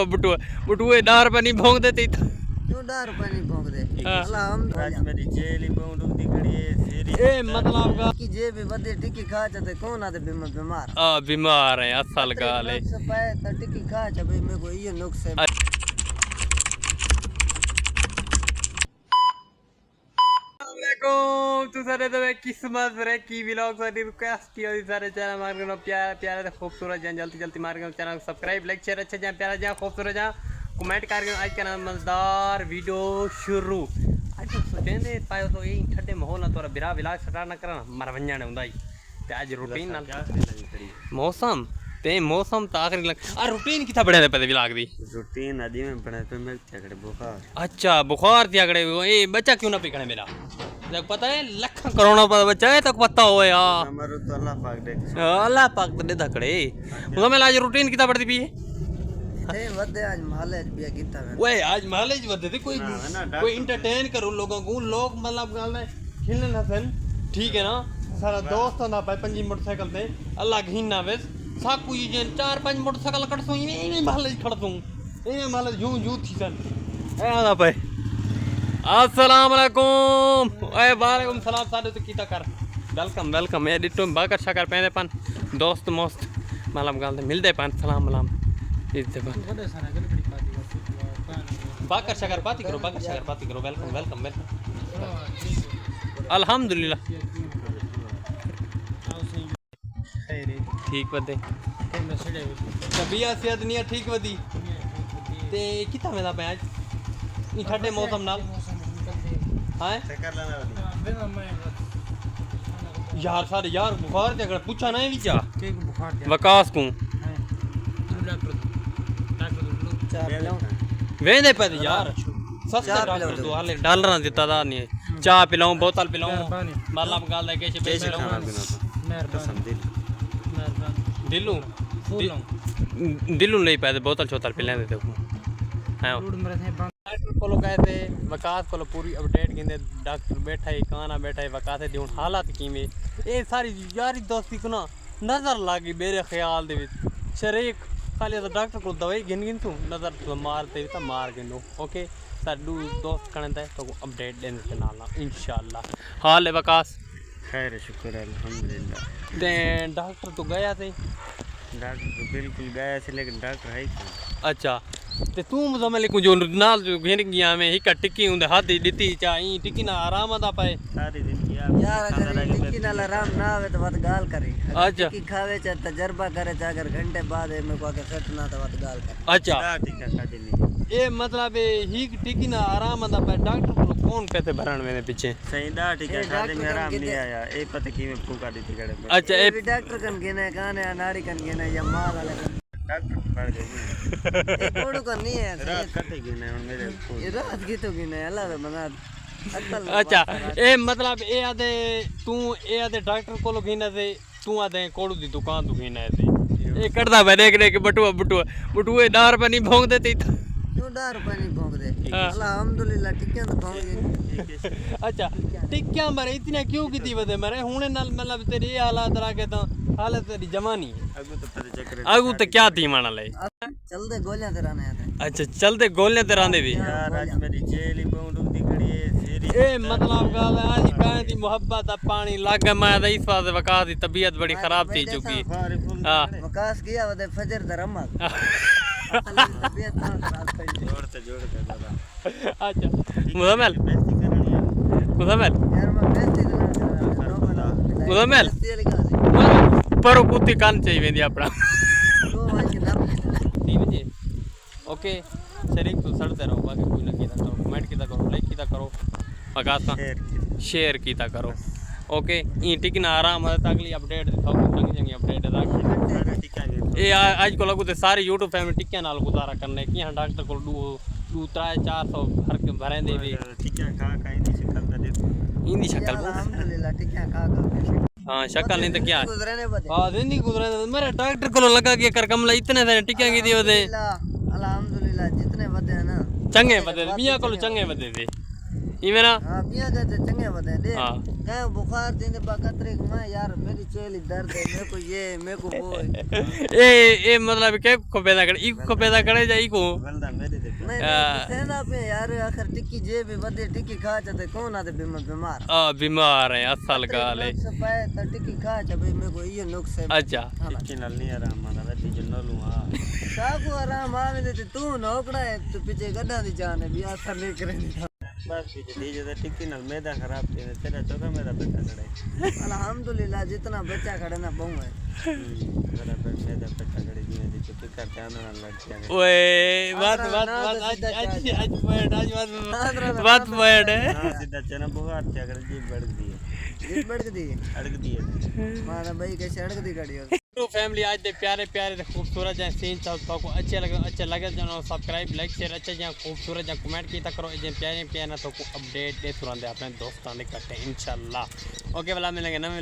बटुआ बटुए 10 रुपए नहीं भोंग देते क्यों 10 रुपए नहीं भोंग दे अल्लाह हम आज मेरी जेल ही पाउंड दी खड़ी है सेरी ए मतलब का की जे भी बदे टिक्की खा चाहते कौन आते बीमार बीमार है असल गाल है सब पाए तो टिक्की खा चाहे भाई मेरे को ये नुक्स है तू सारे तो किस्मत रे की व्लॉग सारी रिक्वेस्ट की और सारे चैनल मार के प्यारा प्यारा तो खूबसूरत जान जल्दी जल्दी मार के चैनल सब्सक्राइब लाइक शेयर अच्छा जाए प्यारा जाए खूबसूरत जाए कमेंट करके आज का नाम मजेदार वीडियो शुरू आज तो सोचेंदे पायो तो यही ठंडे माहौल ना तोरा बिरा विलास स्टार्ट ना करना मर वंजण हुंदा ही ते आज रूटीन नाल मौसम ते मौसम तो आखिरी लग रूटीन किथा बड़े पे विलाग दी रूटीन आदि में बने पे मिल चकड़े बुखार अच्छा बुखार थी अगड़े ए बच्चा क्यों ना पिकने मेरा जब पता है लाख करोड़ों पर बच्चा है तक पता हो यार हमारे तो अल्लाह पाक देख अल्लाह पाक दे धकड़े मतलब मैं आज रूटीन कितना पड़ती भी है ए वदे आज मालेज बिया कीता मैं ओए आज मालेज वदे थे कोई एंटरटेन करो लोगों को लोग मतलब गाल में खेलने ना सन ठीक है ना सारा दोस्त ना भाई पंजी मोटरसाइकिल पे अल्लाह घिन ना वेस साकू ये 4-5 मोटरसाइकिल कट सो ये मालेज खड़ दूं ये मालेज यूं यूं थी सन ए आदा भाई अस्सलाम वालेकुम ए वालेकुम सलाम सारे तो कीता कर वेलकम वेलकम ए डिटो बाकर शकर पहने पन दोस्त मस्त मतलब गाल मिलदे पन सलाम सलाम इतने पन बाकर शकर पाती करो वेलकम वेलकम वेलकम अल्हम्दुलिल्लाह ठीक बदे तबीयत सेहत नहीं ठीक बदी ते कितना मेरा पे आज ई ठंडे मौसम नाल हां कर लेना यार सारे यार बुखार ते अगर पूछा नहीं विचा के बुखार वकास को वेंदे पे यार सस्ता डॉक्टर तो हाले डॉलर ना देता था नहीं चाय पिलाऊं बोतल पिलाऊं मतलब गाल दे के दिलू दिलू नहीं पाए बोतल चौतल पिलाने देते हां डॉक्टर को कहे थे वकास को पूरी अपडेट गिंदे डॉक्टर बैठा है काना बैठा है वकास दे हुन हालात कीवे ए सारी यारी दोस्ती को ना नजर लागी मेरे ख्याल दे विच शरीक खाली तो डॉक्टर को दवाई गिन गिन तू नजर मार दे तो मार गिनो ओके साडू दोस्त कने तो अपडेट देने के नाल इंशाल्लाह हाल है वकास खैर शुक्र अल्हम्दुलिल्लाह ते डॉक्टर तो गया थे डॉक्टर तो बिल्कुल गया से लेकिन डॉक्टर है कौन अच्छा ते तू मुजमल को जो नाल जो घेर गया में हिक टिक्की उंदे हाथ दिती चाई टिक्की ना आराम दा पाए सारी दिन यार अगर टिक्की नाल आराम ना आवे तो बात गाल करे अच्छा टिक्की खावे चाहे तजर्बा करे चाहे अगर घंटे बाद मेरे को आके सेट ना तो बात गाल करे अच्छा टिक्का खा देनी ए मतलब हिक टिक्की ना आराम दा पाए डॉक्टर को कौन पैसे भरण में पीछे सही दा टिक्का खा दे में आराम नहीं आया ए पता की में फूका दी टिकड़े अच्छा ए डॉक्टर कन गेने काने नाड़ी कन गेने या माल वाले डॉक्टर पड़ गई कोड़ू कन नहीं है रात कटे गिने मेरे ये रात की तो गिने अल्लाह रे बना अच्छा ए मतलब ए आदे तू ए आदे डॉक्टर को गिने से तू आदे कोड़ू दी दुकान तू गिने से ए करदा बे देख देख बटुआ बटुआ बटुए 10 रुपए नहीं भोंग देते क्यों 10 रुपए नहीं भोंग दे अल्हम्दुलिल्लाह टिक्कियां तो भोंग गई अच्छा टिक्कियां मरे इतने क्यों की वदे मरे हुने नाल मतलब तेरी हालात रखे तो हालत तेरी जमानी आगू तो क्या थी माना ले चलदे गोलियां ते रहने आते अच्छा चलते गोलियां ते रहंदे भी यार आज मेरी जेल ही पाउंड दी खड़ी है सेरी ए मतलब गाल आज काहे दी मोहब्बत पानी लाग मैं तो इस बात वका दी तबीयत बड़ी खराब थी चुकी हां वकास किया वदे फजर द रमक तबीयत खराब थई जोड़ते दादा अच्छा मुजम्मल मुजम्मल यार मैं बेइज्जती मुजम्मल पर कुत्ती कान चाहिए वेंदी अपना 3 बजे ओके शरीक तो सड़ते रहो बाकी कोई ना कीता करो कमेंट कीता करो लाइक कीता करो वकास का शेयर कीता करो ओके ई टिकना आराम है अगली अपडेट सब चंगी अपडेट है ए आज को लगू ते सारी YouTube फैमिली टिक्कियां नाल गुजारा करने की डॉक्टर को 2-3-400 हर के भरे दे भी टिक्कियां खा इंदी शक्ल दे इंदी शक्ल अल्हम्दुलिल्लाह टिक्कियां खा हां शक्ल नहीं तो क्या गुजरने बदे हां जिंदगी गुजरने मेरे डॉक्टर को लगा के कर कमला इतने सारे टिक्कियां की दियो दे अल्हम्दुलिल्लाह जितने बदे है ना चंगे बदे मियां को चंगे बदे दे इवें ना हां पिया के चंगे बता दे हां कह बुखार तीन बकतरे में यार मेरी चेली दर्द है मेरे को ये मेरे को वो ए मतलब के को पैदा करे ई को पैदा करे जा ई को बंदा मेरे दे नहीं सेना पे यार आखिर टिक्की जे भी बदे टिक्की खा चाहते कौन आते बीमार बीमार है असल गाल है सपाए त टिक्की खा चा भाई मेरे को ये नुक्स है अच्छा टिक्की नाल नहीं आराम आंदा वे जिन्नो लू हां साकू आराम आवे दे तू नौकड़ा है तू पीछे गड्ढा दी जान है भी असर नहीं करे बस पीछे दीजिए तो टिक्की नाल मैदा खराब थी तेरा चौका मेरा बेटा खड़ा है अल्हम्दुलिल्लाह जितना बच्चा खड़े ना बहु है मेरा मैदा बेटा खड़े जी दी तो कर के आना लड़कियां ओए बात आज पॉइंट है हां सीधा चना बुखार से अगर जी बढ़ गई है अड़क दी है मारा भाई कैसे अड़क दी गाड़ी और तो फैमिली आज दे प्यारे प्यारे खूबसूरत जहाँ सीन चाहो को अच्छे लगे जानो सब्सक्राइब लाइक शेयर अच्छे जहाँ खूबसूरत जहाँ कमेंट किया करो जहाँ प्यारे प्यारे ना तो अपडेट दे तुरंत अपने दोस्तों ने करते हैं इंशाल्लाह ओके वाला मिलेंगे नए